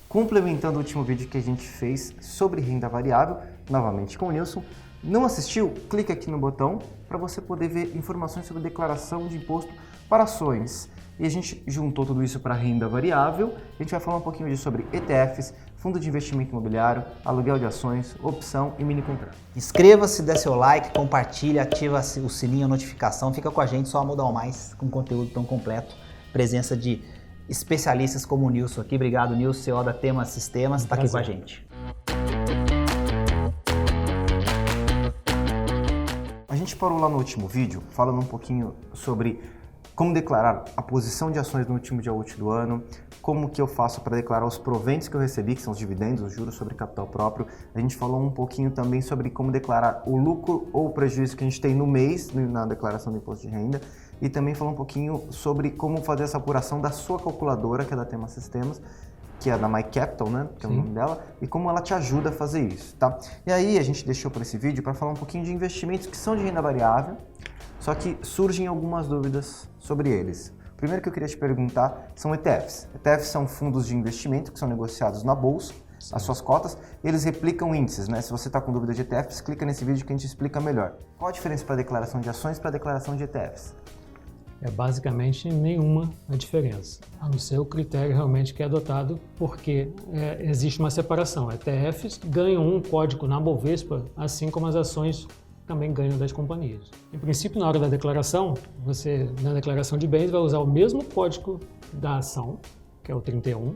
complementando o último vídeo que a gente fez sobre renda variável, novamente com o Nilson. Não assistiu? Clique aqui no botão para você poder ver informações sobre declaração de imposto para ações. E a gente juntou tudo isso para renda variável. A gente vai falar um pouquinho sobre ETFs, fundo de investimento imobiliário, aluguel de ações, opção e mini contrato. Inscreva-se, dê seu like, compartilha, ativa o sininho, a notificação. Fica com a gente, só Mudar Mais, com conteúdo tão completo. Presença de especialistas como o Nilson aqui. Obrigado, Nilson, CEO da Tema Sistemas, está aqui com a gente. A gente parou lá no último vídeo falando um pouquinho sobre como declarar a posição de ações no último dia útil do ano, como que eu faço para declarar os proventos que eu recebi, que são os dividendos, os juros sobre capital próprio. A gente falou um pouquinho também sobre como declarar o lucro ou o prejuízo que a gente tem no mês na declaração do imposto de renda. E também falou um pouquinho sobre como fazer essa apuração da sua calculadora, que é da Tema Sistemas, que é da My Capital, né, que é o nome dela, e como ela te ajuda a fazer isso, tá? E aí a gente deixou para esse vídeo para falar um pouquinho de investimentos que são de renda variável, só que surgem algumas dúvidas sobre eles. O primeiro que eu queria te perguntar são ETFs. ETFs são fundos de investimento que são negociados na bolsa, as suas cotas, e eles replicam índices, né? Se você está com dúvida de ETFs, clica nesse vídeo que a gente explica melhor. Qual a diferença para a declaração de ações para a declaração de ETFs? É basicamente nenhuma a diferença, a não ser o critério realmente que é adotado, porque existe uma separação. ETFs ganham um código na Bovespa, assim como as ações também ganham das companhias. Em princípio, na hora da declaração, você, na declaração de bens, vai usar o mesmo código da ação, que é o 31.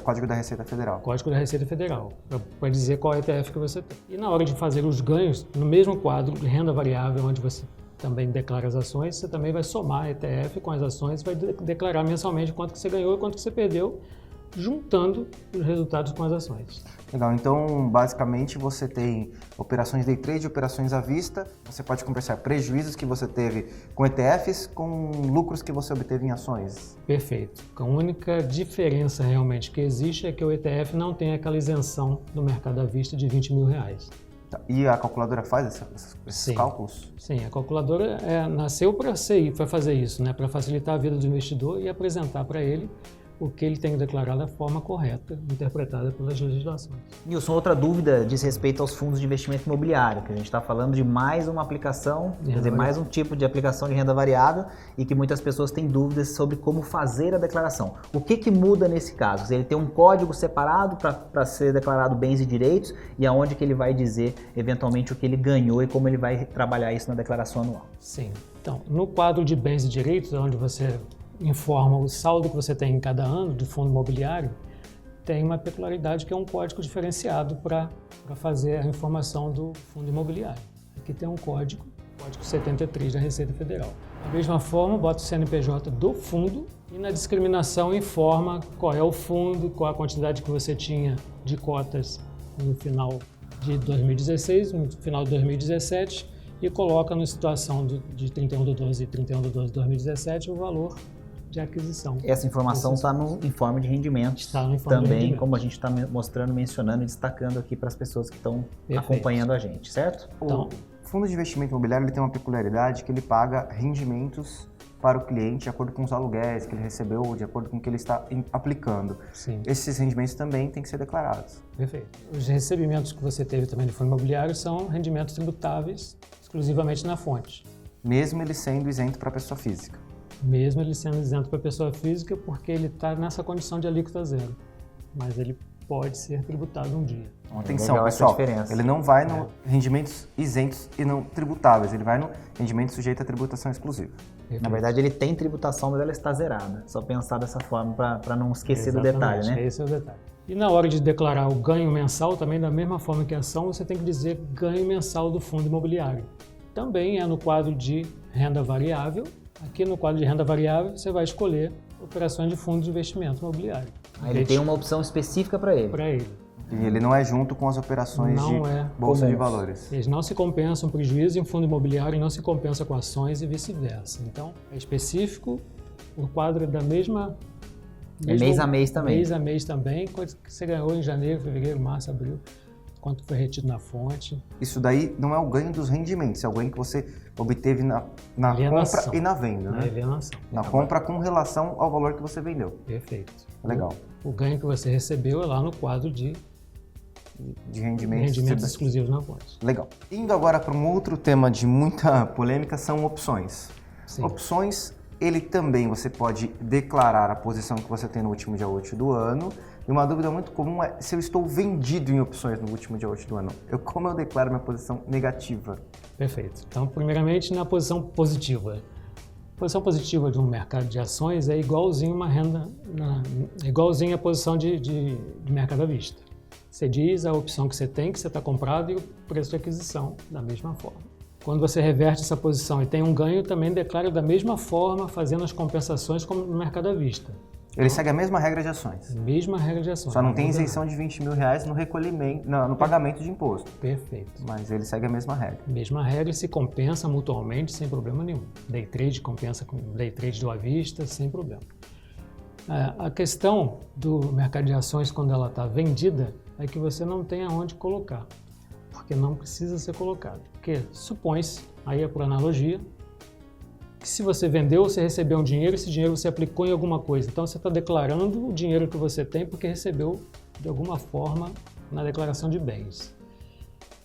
Código da Receita Federal. Código da Receita Federal, para dizer qual ETF que você tem. E na hora de fazer os ganhos, no mesmo quadro de renda variável, onde você também declara as ações, você também vai somar a ETF com as ações, vai declarar mensalmente quanto que você ganhou e quanto que você perdeu, juntando os resultados com as ações. Legal, então basicamente você tem operações day trade, operações à vista, você pode conversar prejuízos que você teve com ETFs com lucros que você obteve em ações. Perfeito. A única diferença realmente que existe é que o ETF não tem aquela isenção do mercado à vista de R$20 mil. E a calculadora faz esses cálculos? Sim, a calculadora nasceu para fazer isso, né? Para facilitar a vida do investidor e apresentar para ele o que ele tem que declarar da forma correta, interpretada pelas legislações. Nilson, outra dúvida diz respeito aos fundos de investimento imobiliário, que a gente está falando de mais uma aplicação, quer dizer, mais um tipo de aplicação de renda variável e que muitas pessoas têm dúvidas sobre como fazer a declaração. O que muda nesse caso? Ele tem um código separado para ser declarado bens e direitos e aonde que ele vai dizer eventualmente o que ele ganhou e como ele vai trabalhar isso na declaração anual? Sim. Então, no quadro de bens e direitos, onde você informa o saldo que você tem em cada ano de fundo imobiliário, tem uma peculiaridade que é um código diferenciado para fazer a informação do fundo imobiliário. Aqui tem um código 73 da Receita Federal. Da mesma forma, bota o CNPJ do fundo e na discriminação informa qual é o fundo, qual a quantidade que você tinha de cotas no final de 2016, no final de 2017 e coloca na situação de 31/12 e 31/12 de 2017 o valor de aquisição. Essa informação está no informe de rendimento. Está no informe também, de rendimento. Como a gente está mostrando, mencionando e destacando aqui para as pessoas que estão acompanhando a gente, certo? Então, o fundo de investimento imobiliário ele tem uma peculiaridade que ele paga rendimentos para o cliente de acordo com os aluguéis que ele recebeu, de acordo com o que ele está aplicando. Sim. Esses rendimentos também têm que ser declarados. Perfeito. Os recebimentos que você teve também do fundo imobiliário são rendimentos tributáveis exclusivamente na fonte. Mesmo ele sendo isento para a pessoa física. Mesmo ele sendo isento para a pessoa física, porque ele está nessa condição de alíquota zero. Mas ele pode ser tributado um dia. Atenção, pessoal, ele não vai no rendimentos isentos e não tributáveis, ele vai no rendimento sujeito à tributação exclusiva. Perfeito. Na verdade, ele tem tributação, mas ela está zerada. Só pensar dessa forma para não esquecer do detalhe, né? Esse é o detalhe. E na hora de declarar o ganho mensal, também da mesma forma que a ação, você tem que dizer ganho mensal do fundo imobiliário. Também é no quadro de renda variável. Aqui no quadro de renda variável, você vai escolher operações de fundo de investimento imobiliário. Ele tem uma opção específica para ele. Para ele. E ele não é junto com as operações de bolsa de valores. Eles não se compensam prejuízo em fundo imobiliário e não se compensa com ações e vice-versa. Então, é específico, o quadro é da mesma... mês a mês também. Mês a mês também, coisa que você ganhou em janeiro, fevereiro, março, abril. quanto foi retido na fonte. Isso daí não é o ganho dos rendimentos, é o ganho que você obteve na compra e na venda, né? Alienação. Na compra com relação ao valor que você vendeu. Perfeito. Legal. O ganho que você recebeu é lá no quadro de rendimentos exclusivos na fonte. Legal. Indo agora para um outro tema de muita polêmica, são opções. Sim. Opções, ele também você pode declarar a posição que você tem no último dia útil do ano. E uma dúvida muito comum é se eu estou vendido em opções no último dia útil do ano. Como eu declaro minha posição negativa? Perfeito. Então, primeiramente, na posição positiva. A posição positiva de um mercado de ações é igualzinho uma renda, é igualzinho a posição de mercado à vista. Você diz a opção que você tem, que você está comprado, e o preço de aquisição da mesma forma. Quando você reverte essa posição e tem um ganho, também declara da mesma forma, fazendo as compensações como no mercado à vista. Ele segue a mesma regra de ações. Mesma regra de ações. Só não tem isenção de R$20 mil no recolhimento, no pagamento de imposto. Perfeito. Mas ele segue a mesma regra. Mesma regra, se compensa mutualmente sem problema nenhum. Day trade compensa com day trade do à vista sem problema. A questão do mercado de ações, quando ela está vendida, é que você não tem aonde colocar, porque não precisa ser colocado. Porque supõe-se, aí é por analogia, que se você vendeu, você recebeu um dinheiro, esse dinheiro você aplicou em alguma coisa. Então você está declarando o dinheiro que você tem porque recebeu de alguma forma na declaração de bens.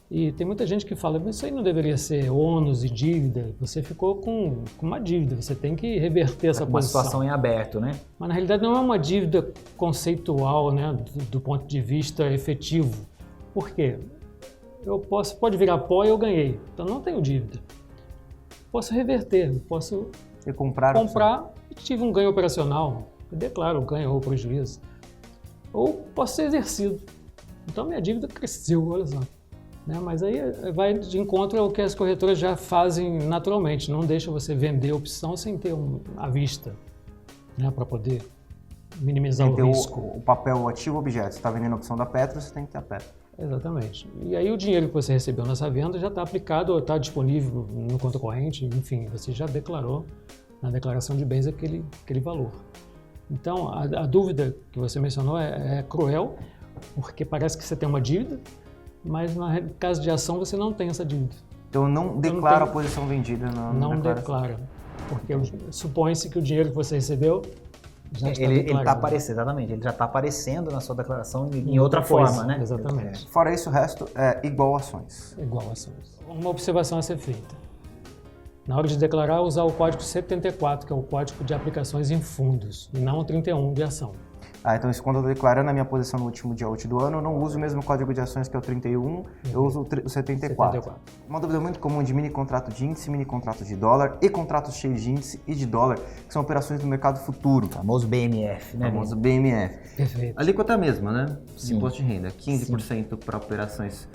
E tem muita gente que fala, mas isso aí não deveria ser ônus e dívida, você ficou com uma dívida, você tem que reverter essa Uma posição. situação em aberto, né? Mas na realidade não é uma dívida conceitual, né, do ponto de vista efetivo. Por quê? Pode virar pó e eu ganhei, então não tenho dívida. Posso reverter, posso comprar e tive um ganho operacional, eu declaro o ganho ou o prejuízo. Ou posso ser exercido, então minha dívida cresceu, olha só. Né? Mas aí vai de encontro ao que as corretoras já fazem naturalmente, não deixa você vender a opção sem ter à vista, né? Para poder minimizar o risco. O papel ativo objeto, você está vendendo a opção da Petro, você tem que ter a Petro. Exatamente. E aí o dinheiro que você recebeu nessa venda já está aplicado ou está disponível no conta corrente, enfim, você já declarou na declaração de bens aquele valor. Então, a dúvida que você mencionou é cruel, porque parece que você tem uma dívida, mas no caso de ação você não tem essa dívida. Então eu não declaro a posição vendida na Não declara, porque supõe-se que o dinheiro que você recebeu já está declarado. Ele está aparecendo, exatamente, ele já está aparecendo na sua declaração em outra forma, né? Exatamente. Fora isso, o resto é igual ações. Igual ações. Uma observação a ser feita. Na hora de declarar, usar o código 74, que é o código de aplicações em fundos, e não o 31 de ação. Então isso quando eu estou declarando a minha posição no último dia útil do ano, eu não uso o mesmo código de ações que é o 31, eu uso o 74. Uma dúvida muito comum de mini contrato de índice, mini contrato de dólar e contratos cheios de índice e de dólar, que são operações no mercado futuro. O famoso BMF, né? O famoso BMF. Perfeito. A alíquota é a mesma, né? Sim. Imposto de renda, 15% para operações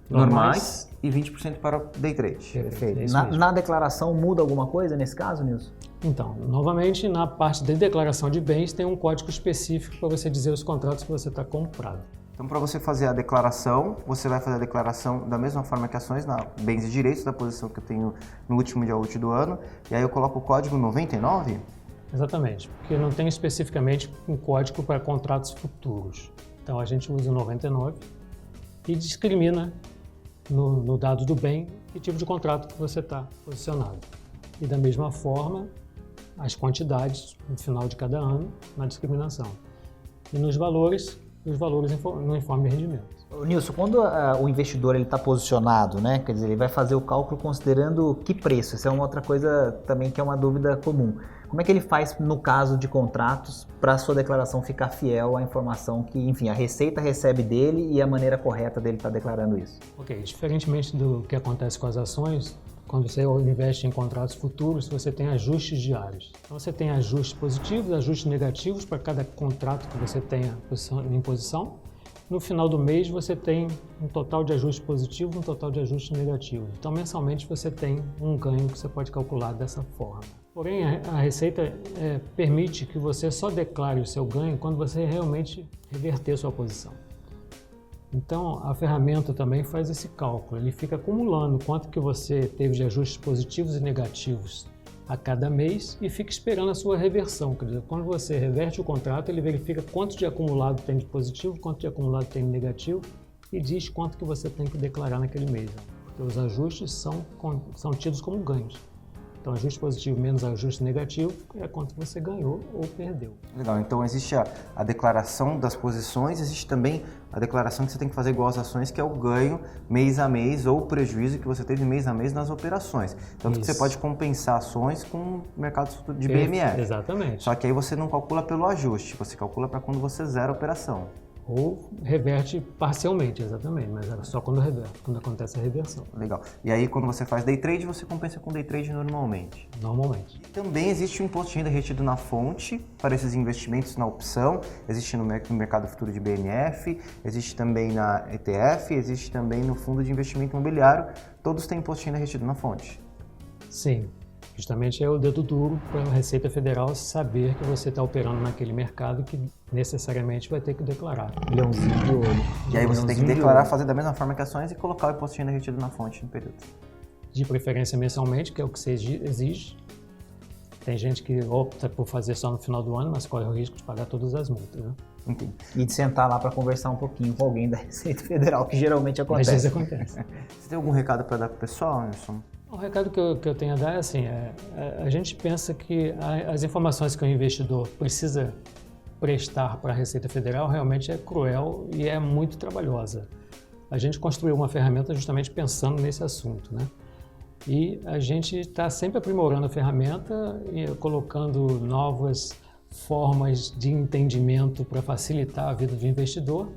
normais e 20% para day trade. Perfeito. Na declaração muda alguma coisa nesse caso, Nilson? Então, novamente, na parte de declaração de bens tem um código específico para você dizer os contratos que você está comprado. Então, para você fazer a declaração, você vai fazer a declaração da mesma forma que ações, na bens e direitos, da posição que eu tenho no último dia útil do ano, e aí eu coloco o código 99? Exatamente, porque não tem especificamente um código para contratos futuros. Então, a gente usa o 99 e discrimina no dado do bem que tipo de contrato que você está posicionado. E da mesma forma, as quantidades no final de cada ano na discriminação. E nos valores, os valores no informe de rendimento. Nilson, quando o investidor está posicionado, né, quer dizer, ele vai fazer o cálculo considerando que preço? Essa é uma outra coisa também que é uma dúvida comum. Como é que ele faz no caso de contratos para a sua declaração ficar fiel à informação que, enfim, a Receita recebe dele e a maneira correta dele estar declarando isso? Ok, diferentemente do que acontece com as ações, quando você investe em contratos futuros, você tem ajustes diários. Então você tem ajustes positivos, ajustes negativos para cada contrato que você tenha em posição. No final do mês você tem um total de ajustes positivos e um total de ajustes negativos. Então mensalmente você tem um ganho que você pode calcular dessa forma. Porém a Receita permite que você só declare o seu ganho quando você realmente reverter sua posição. Então a ferramenta também faz esse cálculo, ele fica acumulando quanto que você teve de ajustes positivos e negativos a cada mês e fica esperando a sua reversão. Quer dizer, quando você reverte o contrato, ele verifica quanto de acumulado tem de positivo, quanto de acumulado tem de negativo e diz quanto que você tem que declarar naquele mês. Porque os ajustes são tidos como ganhos. Então, ajuste positivo menos ajuste negativo é quanto você ganhou ou perdeu. Legal, então existe a declaração das posições, existe também a declaração que você tem que fazer igual às ações, que é o ganho mês a mês ou o prejuízo que você teve mês a mês nas operações. Tanto que você pode compensar ações com o mercado de BMF. Exatamente. Só que aí você não calcula pelo ajuste, você calcula para quando você zera a operação. Ou reverte parcialmente, exatamente, mas era só quando reverte, quando acontece a reversão. Legal. E aí quando você faz day trade, você compensa com day trade normalmente? Normalmente. E também existe um imposto de renda retido na fonte para esses investimentos na opção, existe no mercado futuro de BMF, existe também na ETF, existe também no fundo de investimento imobiliário, todos têm imposto de renda retido na fonte. Sim. Justamente é o dedo duro para a Receita Federal saber que você está operando naquele mercado que necessariamente vai ter que declarar. Leãozinho de ouro. E aí você tem que declarar, fazer da mesma forma que ações e colocar o imposto de renda retido na fonte no período. De preferência mensalmente, que é o que você exige. Tem gente que opta por fazer só no final do ano, mas corre o risco de pagar todas as multas. Né? Entendi. E de sentar lá para conversar um pouquinho com alguém da Receita Federal, que geralmente acontece. Às vezes acontece. Você tem algum recado para dar para o pessoal, Anderson? O recado que eu tenho a dar é assim, a gente pensa que as informações que o investidor precisa prestar para a Receita Federal realmente é cruel e é muito trabalhosa. A gente construiu uma ferramenta justamente pensando nesse assunto, né? E a gente está sempre aprimorando a ferramenta e colocando novas formas de entendimento para facilitar a vida do investidor.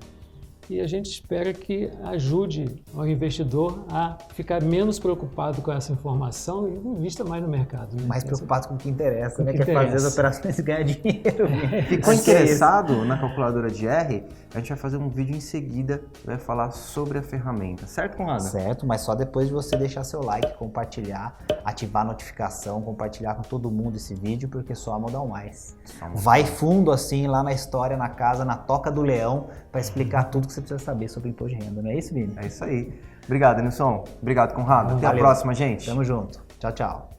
E a gente espera que ajude o investidor a ficar menos preocupado com essa informação e invista mais no mercado. Né? Mais preocupado com o que interessa, né? Que é fazer as operações e ganhar dinheiro. Ficou interessado na calculadora de R? A gente vai fazer um vídeo em seguida que vai falar sobre a ferramenta. Certo, Conrado? Certo, mas só depois de você deixar seu like, compartilhar, ativar a notificação, compartilhar com todo mundo esse vídeo, porque só amo dar um mais. Vai fundo assim lá na história, na casa, na toca do leão, para explicar tudo que você precisa saber sobre imposto de renda, não é isso, Vini? É isso aí. Obrigado, Nilson. Obrigado, Conrado. Até a próxima, gente. Tamo junto. Tchau, tchau.